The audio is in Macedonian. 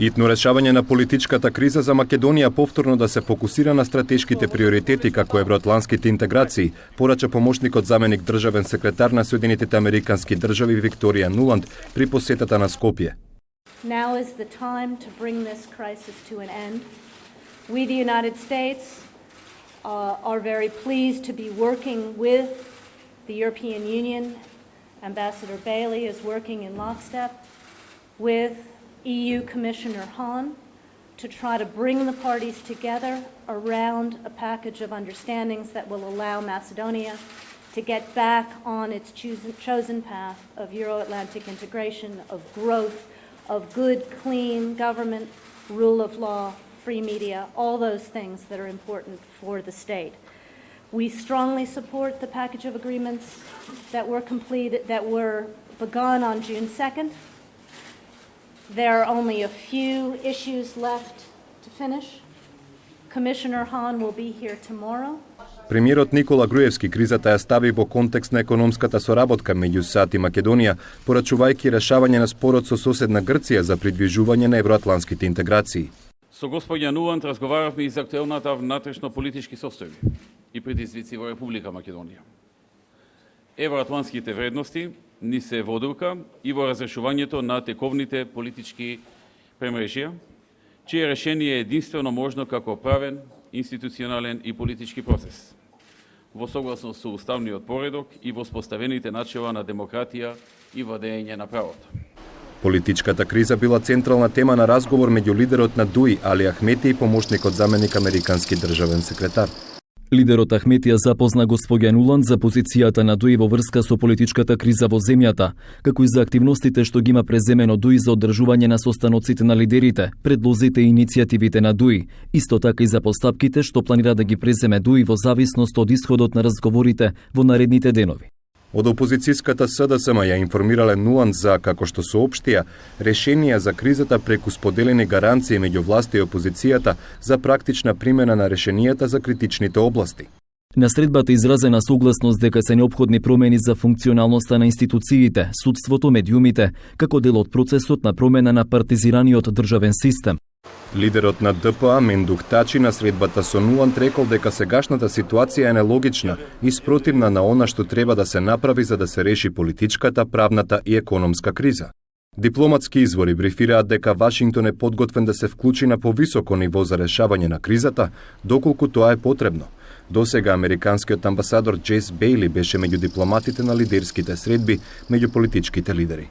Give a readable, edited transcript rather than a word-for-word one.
Итно решавање на политичката криза за Македонија повторно да се фокусира на стратешките приоритети како евроатланските интеграции, порача помошникот заменик државен секретар на Соединетите Американски држави Викторија Нуланд при посетата на Скопје. Now is the time to bring this crisis to an end. We, the United States, are very pleased to be working with the European Union. Ambassador Bailey is working in lockstep with EU Commissioner Hahn to try to bring the parties together around a package of understandings that will allow Macedonia to get back on its chosen path of Euro-Atlantic integration, of growth, of good, clean government, rule of law, free media, all those things that are important for the state. We strongly support the package of agreements that were begun on June 2nd. There are only a few issues left to finish. Commissioner Hahn will be here tomorrow. Премиерот Никола Груевски кризата ја стави во контекст на економската соработка меѓу САД и Македонија, порачувајќи решавање на спорот со соседна Грција за придвижување на евроатланските интеграции. Со господја Нуланд разговаравме и за актуелната внатрешно-политички состојби и предизвици во Република Македонија. Евроатланските вредности ни се водилка и во разрешувањето на тековните политички премрежија, чие решение е единствено можно како правен, институционален и политички процес, во согласност со уставниот поредок и во споставените начела на демократија и владење на правото. Политичката криза била централна тема на разговор меѓу лидерот на ДУИ Али Ахмети и помошникот заменик Американски државен секретар. Лидерот Ахметија запозна госпоѓа Нуланд за позицијата на ДУИ во врска со политичката криза во земјата, како и за активностите што ги има преземено ДУИ за одржување на состаноците на лидерите, предлозите и иницијативите на ДУИ, исто така и за постапките што планира да ги преземе ДУИ во зависност од исходот на разговорите во наредните денови. Од опозицијската СДСМ ја информирале Нуланд за, како што соопштија, решенија за кризата преку споделени гаранции меѓу власта и опозицијата за практична примена на решенијата за критичните области. На средбата изразена согласност дека се неопходни промени за функционалноста на институциите, судството, медиумите, како дел од процесот на промена на партизираниот државен систем. Лидерот на ДПА Мендух Тачи на средбата со Нуланд рекол дека сегашната ситуација е нелогична и спротивна на она што треба да се направи за да се реши политичката, правната и економска криза. Дипломатски извори брифираат дека Вашингтон е подготвен да се вклучи на повисоко ниво за решавање на кризата, доколку тоа е потребно. Досега американскиот амбасадор Джейс Бейли беше меѓу дипломатите на лидерските средби меѓу политичките лидери.